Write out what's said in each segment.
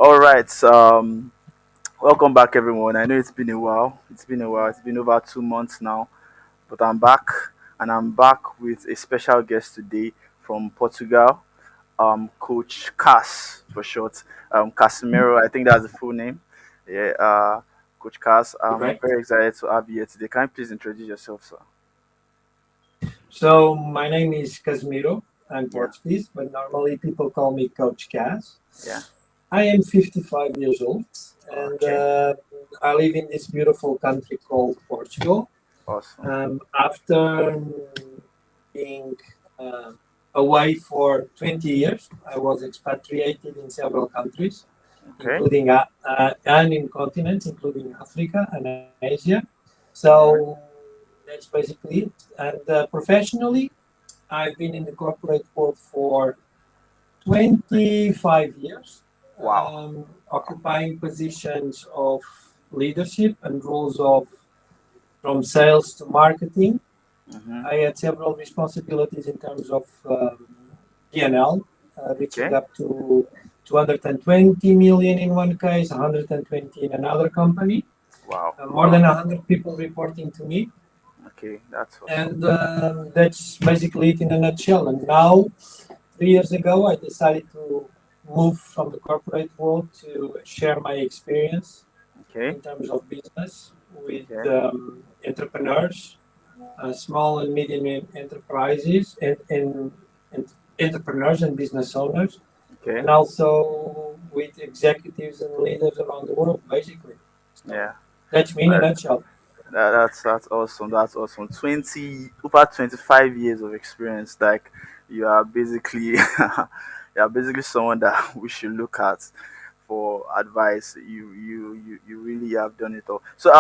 All right. Welcome back, everyone. I know it's been a while. It's been a while. It's been over 2 months now, but I'm back, and I'm back with a special guest today from Portugal. Coach Cas for short. Casimiro. I think that's the full name. Yeah. Coach Cas. I'm Correct. very excited to have you here today. Can you please introduce yourself, sir? So my name is Casimiro. I'm Yeah. Portuguese, but normally people call me Coach Cas. Yeah. I am 55 years old, and Okay. I live in this beautiful country called Portugal. Awesome. After being uh, away for 20 years, I was expatriated in several countries, Okay. including and in continents, including Africa and Asia. All So right. that's basically it. And professionally, I've been in the corporate world for 25 years, Wow. Wow. occupying positions of leadership and roles of from sales to marketing. Mm-hmm. I had several responsibilities in terms of P&L, reaching Okay. up to 220 million in one case, 120 in another company, Wow. more Wow. than 100 people reporting to me. Okay. That's awesome. And that's basically it in a nutshell. And now, 3 years ago, I decided to move from the corporate world to share my experience Okay. in terms of business with Okay. entrepreneurs, small and medium enterprises, and entrepreneurs and business owners, Okay. and also with executives and leaders around the world, basically. So Yeah. that's me in a Uh, nutshell. that's awesome. That's awesome. 25 years of experience. Like you are basically you are basically someone that we should look at for advice. You really have done it all. So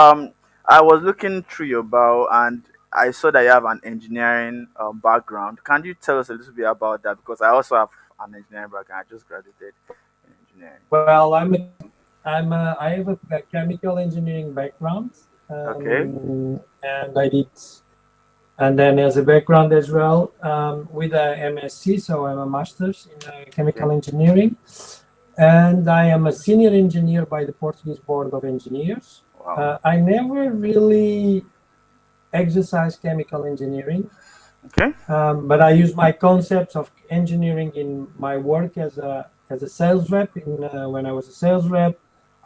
I was looking through your bio and I saw that you have an engineering background. Can you tell us a little bit about that? Because I also have an engineering background. I just graduated in engineering. Well, I have a chemical engineering background, Okay. and I did, and then as a background as well with a MSc, so I'm a master's in Okay. chemical engineering, and I am a senior engineer by the Portuguese Board of Engineers. Wow. I never really exercised chemical engineering, Okay. but I use my concepts of engineering in my work as a sales rep. When I was a sales rep,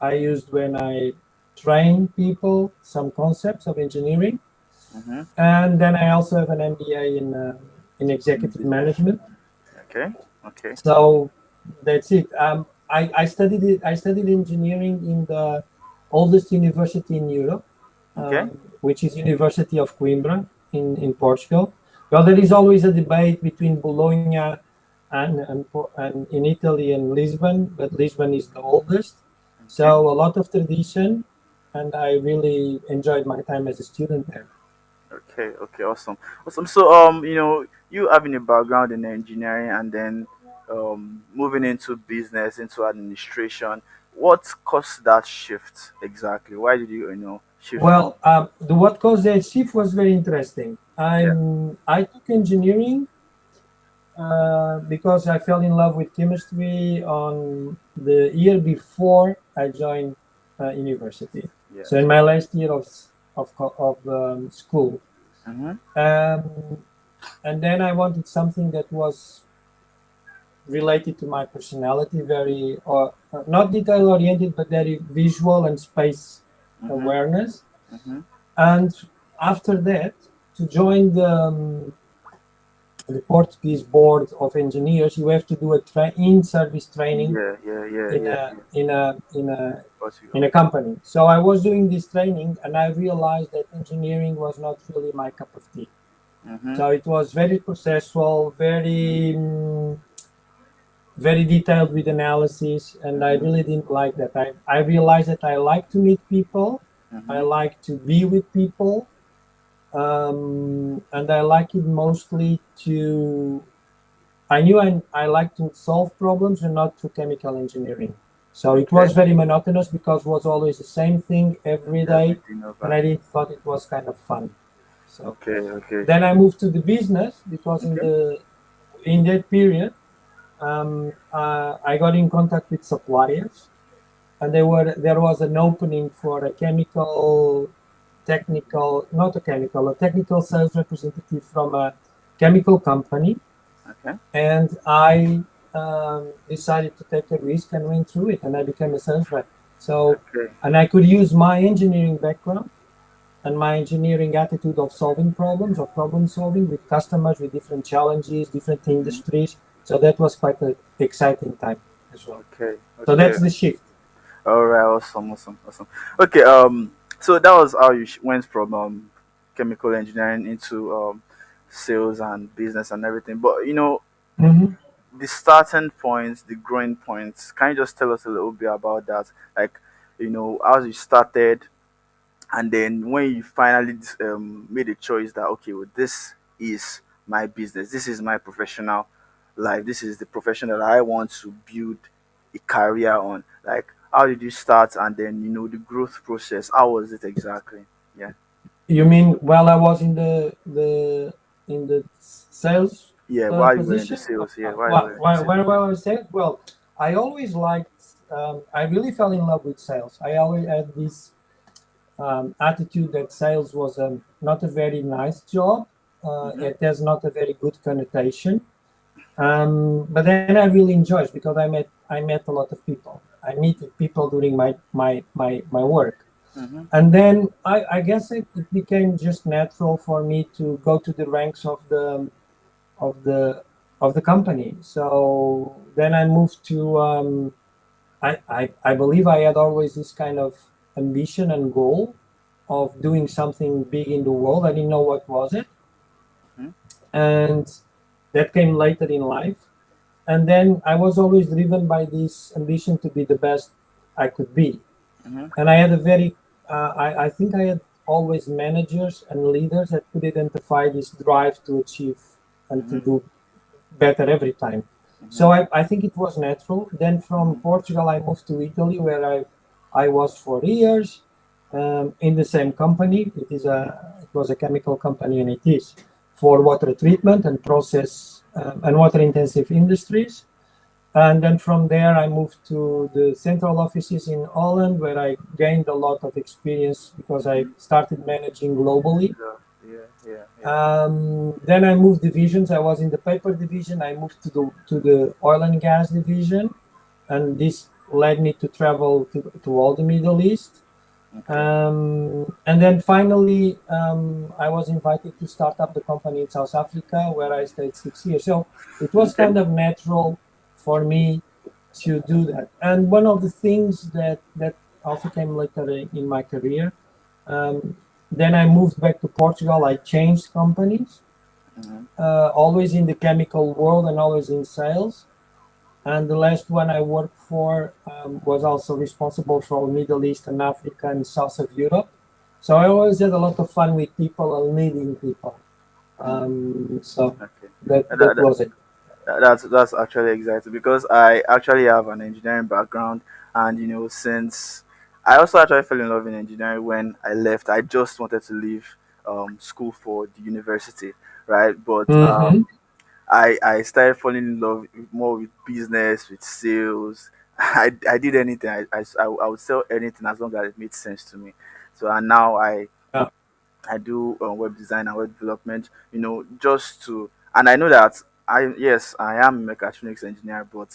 I used when I train people some concepts of engineering, Mm-hmm. and then I also have an MBA in In executive business. management. Okay. Okay. So that's it. I studied it. I studied engineering in the oldest university in Europe, Okay. which is University of Coimbra in Portugal. Well, there is always a debate between Bologna and in Italy and Lisbon, but Lisbon is the oldest. Okay. So a lot of tradition, and I really enjoyed my time as a student there. Okay. Okay. Awesome. Awesome. So you having a background in engineering and then moving into business, into administration. What caused that shift exactly? Why did you shift from? Well, the what caused that shift was very interesting. Yeah. I took engineering because I fell in love with chemistry on the year before I joined university. So Yes. in my last year of school, Mm-hmm. um, and then I wanted something that was related to my personality, very not detail oriented, but very visual and space Mm-hmm. awareness. Mm-hmm. And after that, to join the Portuguese Board of Engineers, you have to do a in-service training Yeah. Yeah. Yeah. in Yeah. a Yeah. in a in a Portugal. in a company. So I was doing this training, and I realized that engineering was not really my cup of tea. Mm-hmm. So it was very processual, very detailed with analysis, and I Mm-hmm. really didn't like that. I realized that I like to meet people, I Mm-hmm. like to be with people, and I like it mostly to. I knew I like to solve problems and not to chemical engineering. So it Okay. was very monotonous because it was always the same thing every day, Everything and over. I didn't thought it was kind of fun. So Okay. Okay. then I moved to the business because Okay. in that period I got in contact with suppliers. and there was an opening for a chemical technical, not a chemical, a technical sales representative from a chemical company, Okay. and I decided to take a risk and went through it, and I became a sales rep. So, Okay. and I could use my engineering background and my engineering attitude of solving problems, of problem solving with customers with different challenges, different Hmm. industries. So that was quite an exciting time as well. Okay. So Okay. that's the shift. All right. Awesome. Awesome. Awesome. Okay. So that was how you went from chemical engineering into sales and business and everything. But Mm-hmm. the starting points, the growing points. Can you just tell us a little bit about that? Like, how you started, and then when you finally made a choice that okay, well, this is my business, this is my professional life, this is the profession that I want to build a career on. Like, how did you start, and then the growth process? How was it exactly? Yeah, You mean while I was in the sales yeah. While you were in the position? sales, yeah, while you were in the sales. While I was sales? Well, I always liked. I really fell in love with sales. I always had this attitude that sales was not a very nice job. Mm-hmm. It has not a very good connotation. But then I really enjoyed it because I met a lot of people. I meet people during my work. Mm-hmm. And then I guess it became just natural for me to go to the ranks of the of the company. So then I moved to I believe I had always this kind of ambition and goal of doing something big in the world. I didn't know what was it, Mm-hmm. and that came later in life. And then I was always driven by this ambition to be the best I could be. Mm-hmm. And I had a very I think I had always managers and leaders that could identify this drive to achieve and to Mm-hmm. do better every time. Mm-hmm. So I think it was natural. Then from Portugal I moved to Italy, where I was for years in the same company. It was a chemical company, and it is for water treatment and process and water intensive industries. And then from there, I moved to the central offices in Holland, where I gained a lot of experience because I Mm-hmm. started managing globally. Yeah, yeah, yeah, yeah. Then I moved divisions. I was in the paper division. I moved to the oil and gas division, and this led me to travel to all the Middle East. Okay. And then finally, I was invited to start up the company in South Africa, where I stayed 6 years. So it was Okay. kind of natural for me to do that. And one of the things that also came later in my career, um, then I moved back to Portugal. I changed companies, Mm-hmm. always in the chemical world and always in sales. And the last one I worked for was also responsible for Middle East and Africa and South of Europe. So I always had a lot of fun with people and leading people. Mm. So Okay. that was it. That's actually exciting because I actually have an engineering background, and since I also actually fell in love in engineering when I left. I just wanted to leave school for the university, right? But Mm-hmm. I started falling in love more with business, with sales. I did anything. I would sell anything as long as it made sense to me. So, and now Yeah, I do web design and web development, just to, and I know that yes, I am a mechatronics engineer, but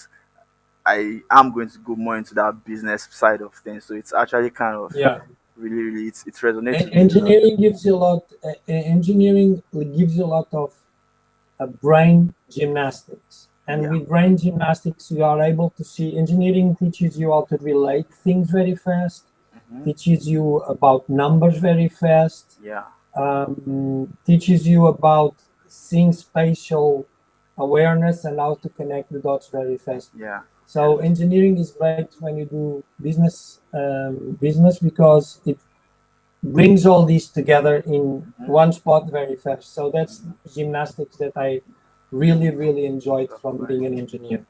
I am going to go more into that business side of things. So it's actually kind of yeah. really, really, it resonates with me a lot. Engineering gives you a lot. Engineering gives you a lot of brain gymnastics. And Yeah. with brain gymnastics, you are able to see engineering teaches you how to relate things very fast, Hmm. teaches you about numbers very fast, Yeah. teaches you about seeing spatial awareness and how to connect the dots very fast. Yeah. Yeah. So engineering is great when you do business because it brings all these together in Hmm. one spot very fast. So that's gymnastics that I really, really enjoyed That's from right. being an engineer.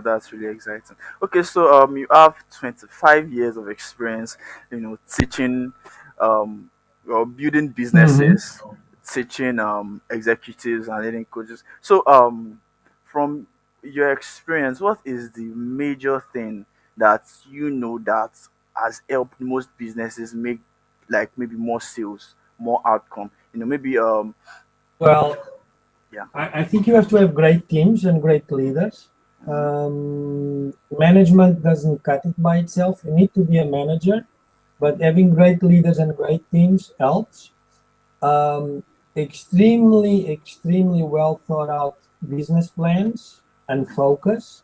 That's really exciting. Okay, so you have 25 years of experience, teaching, or building Mm-hmm. businesses, teaching executives and leading coaches. So from your experience, what is the major thing that you know that has helped most businesses make like maybe more sales, more outcome? Maybe Well, yeah. I think you have to have great teams and great leaders. Mm-hmm. Management doesn't cut it by itself. You need to be a manager, but having great leaders and great teams helps. Um, extremely well thought out business plans and focus,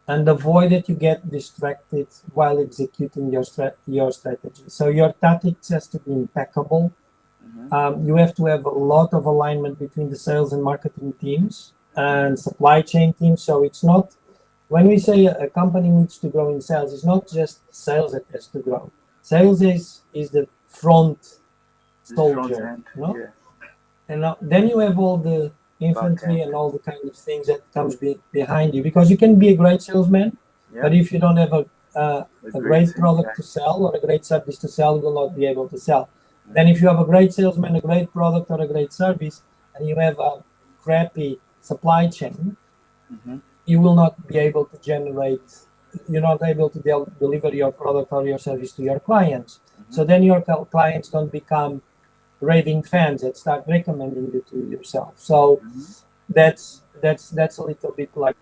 and avoid that you get distracted while executing your strategy. So your tactics has to be impeccable. Mm-hmm. You have to have a lot of alignment between the sales and marketing teams and supply chain teams. So it's not, when we say a company needs to grow in sales, it's not just sales that has to grow. Sales is the front This front soldier, end, you know? yeah. And then you have all the Back infantry end, and all the kind of things that comes behind you, because you can be a great salesman, yeah. but if you don't have A a great great team, product yeah. to sell or a great service to sell, you will not be able to sell. Then Mm-hmm. if you have a great salesman, a great product or a great service, and you have a crappy supply chain, Mm-hmm. you will not be able to generate, you're not able to deliver your product or your service to your clients. Mm-hmm. So then your clients don't become raving fans that start recommending you to yourself. So Mm-hmm. that's a little bit like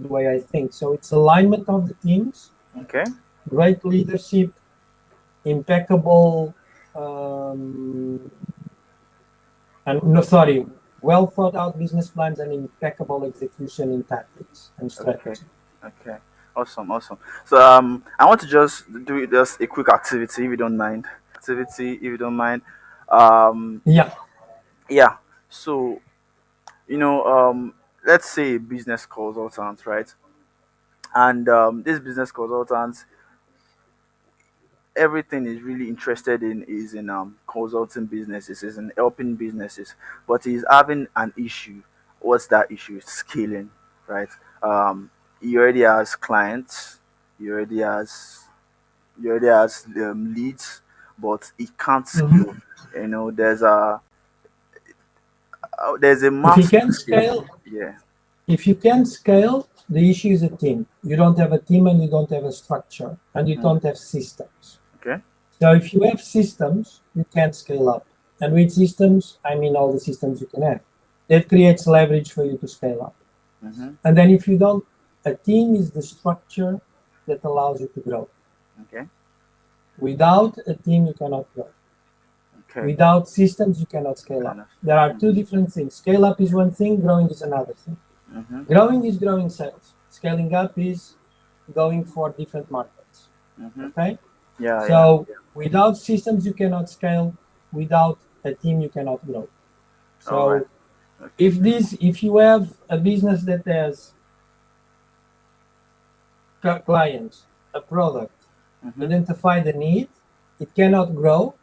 the way I think. So it's alignment of the teams, Okay. great leadership, impeccable, um, and no, sorry, well thought out business plans and impeccable execution in tactics and Okay. strategy. Okay. Awesome. Awesome. So I want to just do just a quick activity, if you don't mind. If you don't mind. Um, Yeah. yeah. So you know, let's say a business consultant, right? And this business consultant, everything is really interested in is in consulting businesses, is in helping businesses, but he's having an issue. What's that issue? Scaling, right? He already has clients, he already has leads, but he can't scale. Mhm. There's a If you max to can scale. scale, Yeah. if you can scale, the issue is a team. You don't have a team and you don't have a structure and you Mm, don't have systems. okay. So if you have systems, you can scale up. And with systems, I mean all the systems you can have. That creates leverage for you to scale up. Mm-hmm. And then if you don't, a team is the structure that allows you to grow. Okay. Without a team, you cannot grow. Okay. Without systems, you cannot scale Fair up. enough. There are two Mm-hmm. different things. Scale up is one thing, growing is another thing. Mm-hmm. Growing is growing sales. Scaling up is going for different markets. Mm-hmm. Okay? Yeah. Yeah. So without systems, you cannot scale. Without a team, you cannot grow. All right. So Okay. if you have a business that has clients, a product, Mm-hmm. identify the need, it cannot grow.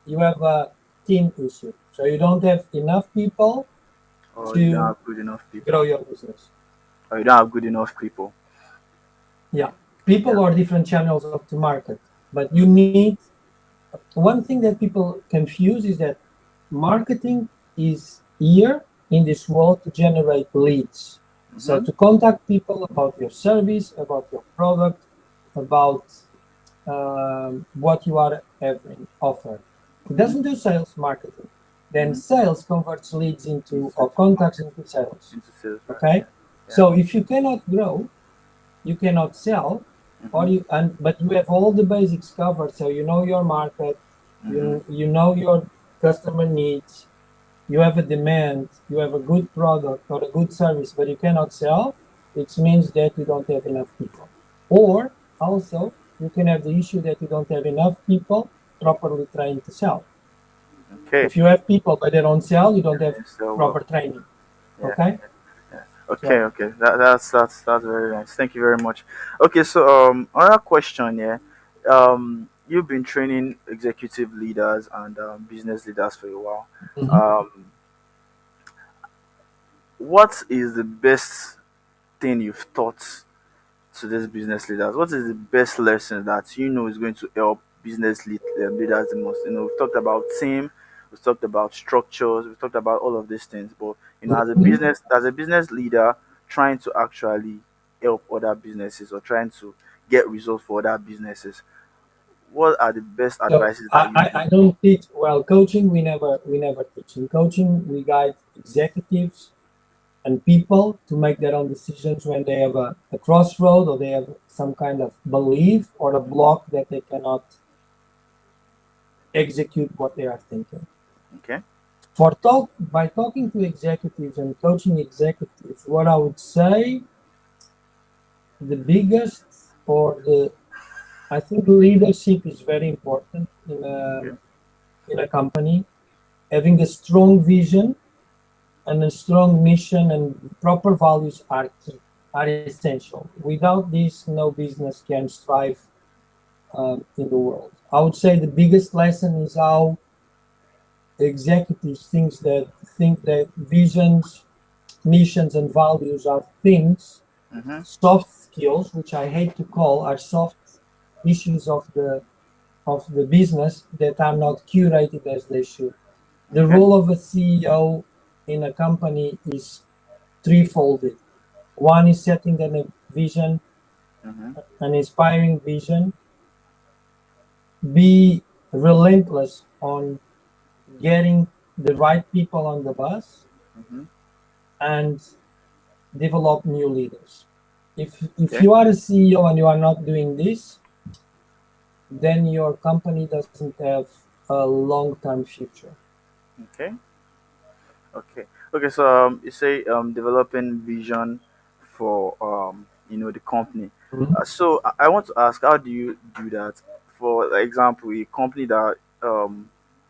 You have a team issue. So you don't have enough people Or you don't to have good enough grow people. your business. Or you don't have good enough people. Yeah, Yeah. people are different channels of the market, but you need, one thing that people confuse is that marketing is here in this world to generate leads. So Mm-hmm. to contact people about your service, about your product, about what you are having offered. It Mm-hmm. doesn't do sales marketing. Then Mm-hmm. sales converts leads into, Into or contacts market, into sales. into sales, right? Okay. Yeah. Yeah. So if you cannot grow, you cannot sell, Mm-hmm. or you, and but you have all the basics covered. So you know your market, Mm-hmm. you know your customer needs, you have a demand, you have a good product or a good service, but you cannot sell. It means that you don't have enough people. Or also you can have the issue that you don't have enough people properly trained to sell. Okay. If you have people but they don't sell, you don't have Yeah, so well. proper training. Yeah. Okay. Yeah. Okay. So Okay. That's very nice. Thank you very much. Okay. So another question. Yeah. You've been training executive leaders and business leaders for a while. mhm. Um, what is the best thing you've taught to these business leaders? What is the best lesson that you know is going to help leaders the most? We've talked about team, we've talked about structures, we've talked about all of these things. But as a business leader, trying to actually help other businesses or trying to Mhm. get results for other businesses. What are the best So advices that you I give? don't teach well coaching. We never teach in coaching. We guide executives and people to make their own decisions when they have a crossroad or they have some kind of belief or a Hmm. block that they cannot execute what they are thinking. Okay. By talking to executives and coaching executives, what I would say the biggest or the I think leadership is very important Okay. in a company. Having a strong vision and a strong mission and proper values are key, are essential. Without this, no business can strive in the world. I would say the biggest lesson is how executives think that visions, missions, and values are things, Mm-hmm. soft skills, which I hate to call are soft issues of the business that are Hmm. not curated as they should. The Okay. role of a CEO in a company is threefolded. One is setting a vision, Mm-hmm. an inspiring vision. Be relentless on getting the right people on the bus Mm-hmm. and develop new leaders. If Okay. you are a CEO and you are not doing this, then your company doesn't have a long-term future. Okay. Okay. Okay. So you say developing vision for the company. Mhm. So I want to ask, how do you do that? For example, a company that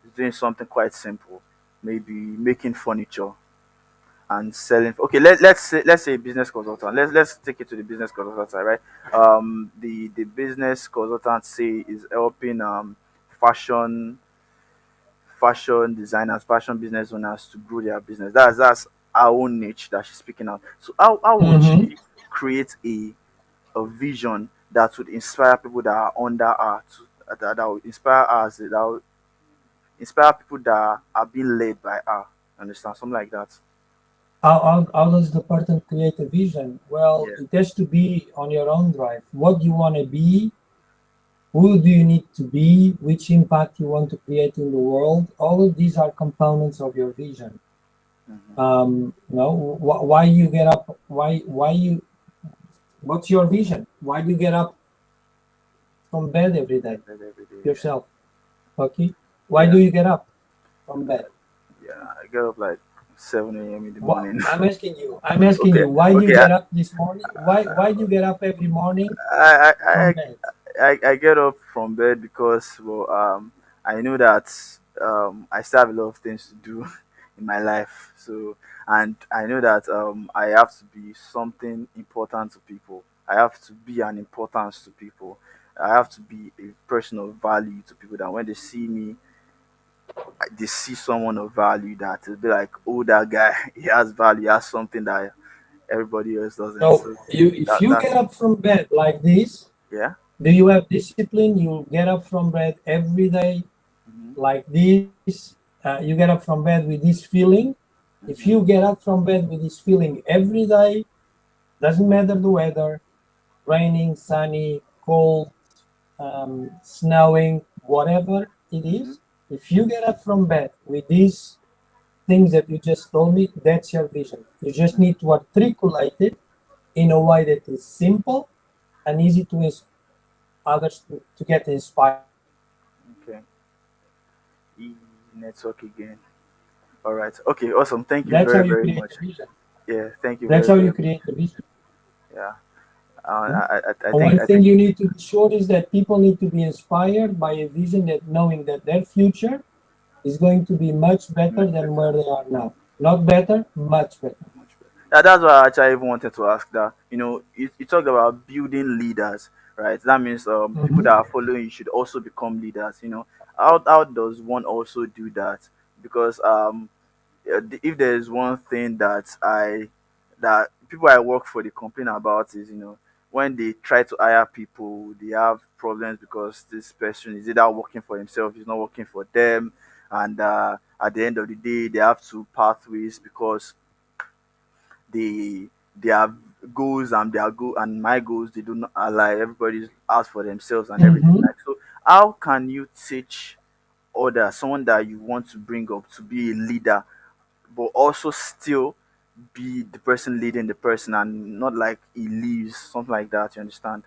is doing something quite simple, maybe making furniture and selling. Okay, let's say business consultant. Let's take it to the business consultant side, right? The business consultant say is helping fashion fashion designers, fashion business owners to grow their business. That's our own niche that she's speaking out. So how would Mhm. she create a vision that would inspire people that are under her that would inspire us, that would inspire people that are being led by her? Understand? Something like that. How does the person create a vision? Well, Yeah. it has to be on your own drive. What do you want to be? Who do you need to be? Which impact you want to create in the world? All of these are components of your vision. Mm-hmm. Why you get up? Why you? What's your vision? Why do you get up from bed every day Every day, yeah. yourself? Okay. Why Yeah. do you get up from bed? Yeah. I get up like 7 a.m. in the What morning. I'm asking you. I'm asking Okay. you. Why do you Okay. get up this morning? Why do you get up every morning I, I, from I, bed? I get up from bed because I know that I still have a lot of things to do in my life. So and I know that I have to be something important to people. I have to be an importance to people. I have to be a person of value to people that when they see me, they see someone of value that it'll be like, oh, that guy, he has value, he has something that everybody else doesn't. So So if you get that's up from bed like this, yeah. do you have discipline? You get up from bed every day Hmm. like this. You get up from bed with this feeling. If Hmm. you get up from bed with this feeling every day, doesn't matter the weather, raining, sunny, cold, snowing, whatever it Hmm. is. If you get up from bed with these things that you just told me, that's your vision. You just need to articulate it in a way that is simple and easy to others to get inspired by. Okay. E network again. All right. Okay. Awesome. Thank you That's how very, you very create much. a vision. Yeah. Thank you That's very, how very you much. create a vision. Yeah. Hmm? I And think one I thing think you need to be sure is that people need to be inspired by a vision that knowing that their future is going to be much better much than where better. they are now. Not better, much better. Much better. Yeah, that's why I actually even wanted to ask that. You talked about building leaders, right? That means people Mhm. that are following you should also become leaders. How does one also do that? Because if there is one thing that people I work for they complain about is when they try to hire people they have problems because this person is either working for himself, he's not working for them, and at the end of the day they have to part ways because they they have goals and their goal and my goals, they do not align. Everybody's asked for themselves and everything. Mhm. Like, so how can you teach others, someone that you want to bring up to be a leader, but also still be the person leading the person and not like he leaves, something like that, you understand?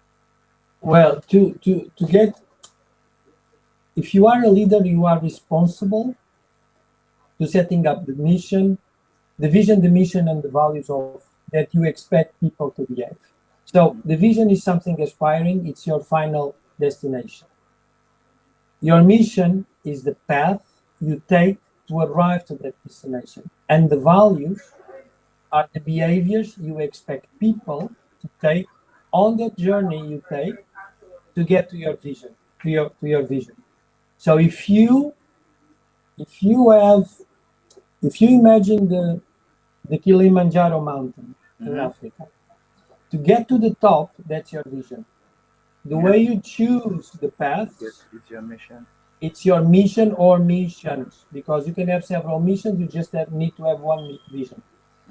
Well, to get, if you are a leader, you are responsible to setting up the mission, the vision, the mission, and the values of that you expect people to behave. So Mm-hmm. the vision is something aspiring. It's your final destination. Your mission is the path you take to arrive to that destination, and the values are the behaviors you expect people to take on that journey you take to get to your vision, to your vision. So if you if you imagine the Kilimanjaro mountain in Mm-hmm. Africa, to get to the top, that's your vision. The Yeah, way you choose the I get paths, it's your mission. it's your mission or missions, because you can have several missions, you just need to have one vision.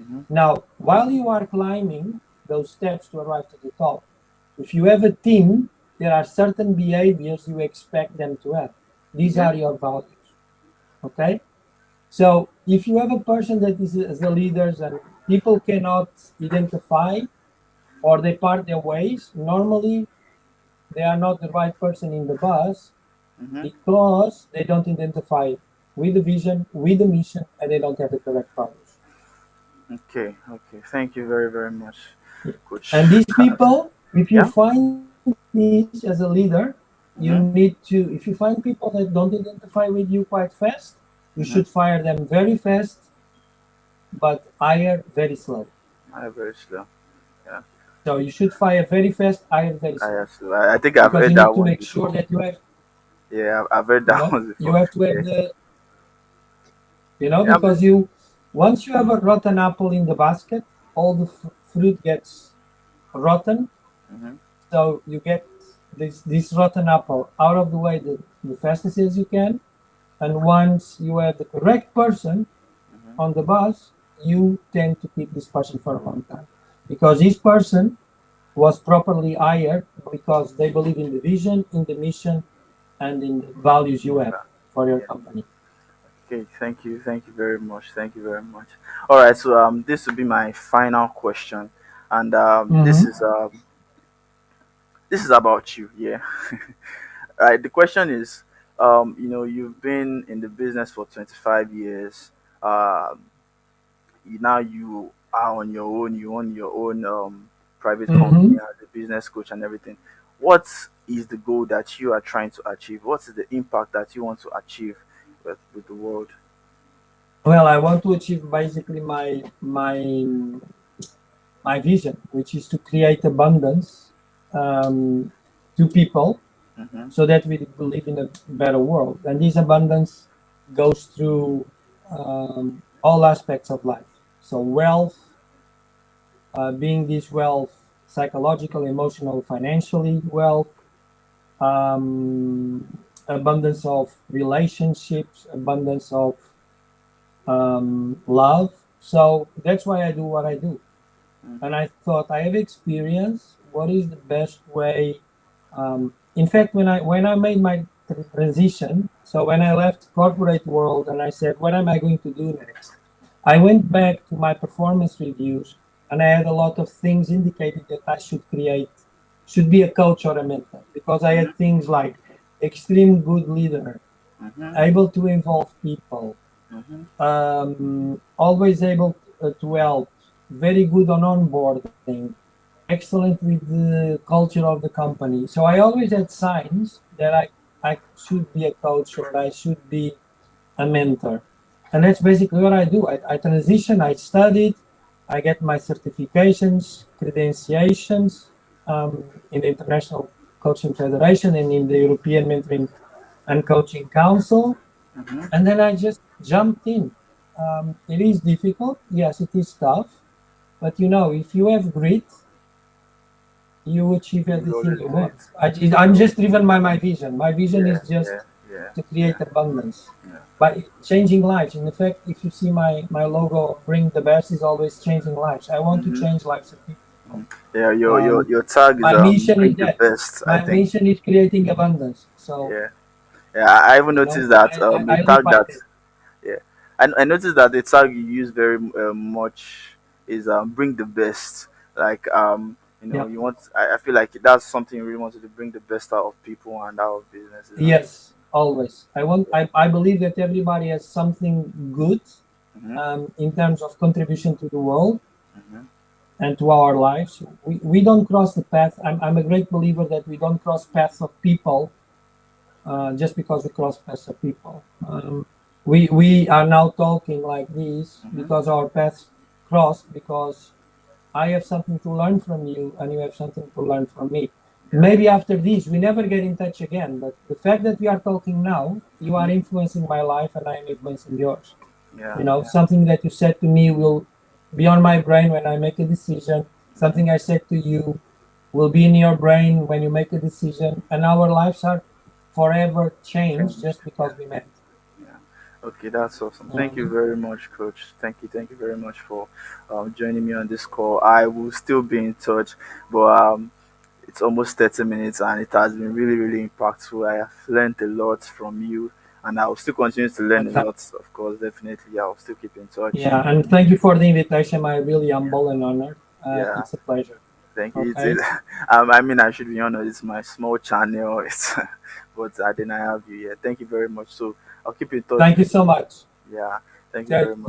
Mm-hmm. Now, while you are climbing those steps to arrive to the top, if you have a team, there are certain behaviors you expect them to have. These Yeah. are your values. Okay? So if you have a person that is as a leader and people cannot identify or they part their ways, normally they are not the right person in the bus Mm-hmm. because they don't identify with the vision, with the mission, and they don't have the correct values. Okay, okay. Thank you very, very much, Coach And these Cas. people, if you Yeah. find this as a leader, you need Mm-hmm. to, if you find people that don't identify with you quite fast, you should Mm-hmm. fire them very fast, but hire very slow. I very slow. Yeah. So you should fire very fast, hire very I slow, have slow. I think I've because heard you that need to one make sure before. that you have, Yeah, I've heard that one you before. have to have Yeah. the, Yeah, because you, once you have a rotten apple in the basket, all the fruit gets rotten. mm-hmm. So you get this rotten apple out of the way the fastest as you can. And once you have the correct person Mm-hmm. on the bus, you tend to keep this person for a long time, because this person was properly hired because they believe in the vision, in the mission, and in the values you have for your Yeah. company. Okay, thank you very much, thank you very much. All right, so this will be my final question, and Mm-hmm. this is about you, yeah. All right, the question is, you've been in the business for 25 years. Um, now you are on your own. You own your own private company Mm-hmm. as a business coach and everything. What is the goal that you are trying to achieve? What is the impact that you want to achieve with the world? Well, I want to achieve basically my vision, which is to create abundance um, to people Mm-hmm. so that we live in a better world. And this abundance goes through all aspects of life. So wealth, being this wealth psychological, emotional, financially wealth, um, abundance of relationships, abundance of love. So that's why I do what I do. And I thought I have experience. What is the best way? In fact, when I made my transition, so when I left corporate world and I said, what am I going to do next? I went back to my performance reviews, and I had a lot of things indicated that I should be a coach or a mentor, because I Mm-hmm. had things like extreme good leader, Mm-hmm. able to involve people, Mm-hmm. always able to help, very good on onboarding, excellent with the culture of the company. So I always had signs that I should be a coach or I should be a mentor. And that's basically what I do. I transition, I studied, I get my certifications, credentiations in the International Coaching Federation and in the European Mentoring and Coaching Council. Mm-hmm. And then I just jumped in. It is difficult. Yes, it is tough. But if you have grit, you achieve You will everything always you do it. want. I'm You just driven by my vision. My vision Yeah, is just yeah, yeah, to yeah, create abundance yeah. by changing lives. In fact, if you see my logo, Bring the Best, is always changing lives. I want to Mm-hmm. change lives of people. Yeah, Um, your tag is my mission bring is the that. best, I My think. mission is creating abundance. So Yeah. Yeah, I even you know, noticed that I a live tag by that that. yeah, I noticed that the tag you use very much is bring the best. Like Yeah. you want. I feel like that's something you really wanted to bring the best out of people and out of businesses. And Yes, always. I believe that everybody has something good hmm in terms of contribution to the world hmm and to our lives. We don't cross the path. I'm a great believer that we don't cross paths of people just because we cross paths of people. We are now talking like this hmm because our paths crossed, because I have something to learn from you and you have something to learn from me. yeah. Maybe after this, we never get in touch again, but the fact that we are talking now, you are hmm influencing my life and I am influencing yours. Yeah. You know, Yeah. something that you said to me will be on my brain when I make a decision. hmm Something I said to you will be in your brain when you make a decision. And our lives are forever changed Changed. just because we met. Yeah. Okay, that's awesome. Thank you Mhm. very much, Coach. Thank you very much for joining me on this call. I will still be in touch, but it's almost 30 minutes and it has been really, really impactful. I have learned a lot from you, and I will still continue to learn a lot, of course, definitely. I will still keep in touch. Yeah, and thank you for the invitation. I really Yeah, humble and honored. yeah. It's a pleasure. Thank you. Okay. I mean, I should be honest, it's my small channel, but then I have you. Yeah, thank you very much. So I'll keep in touch Thank you with so you. much. Yeah, thank you Okay. very much.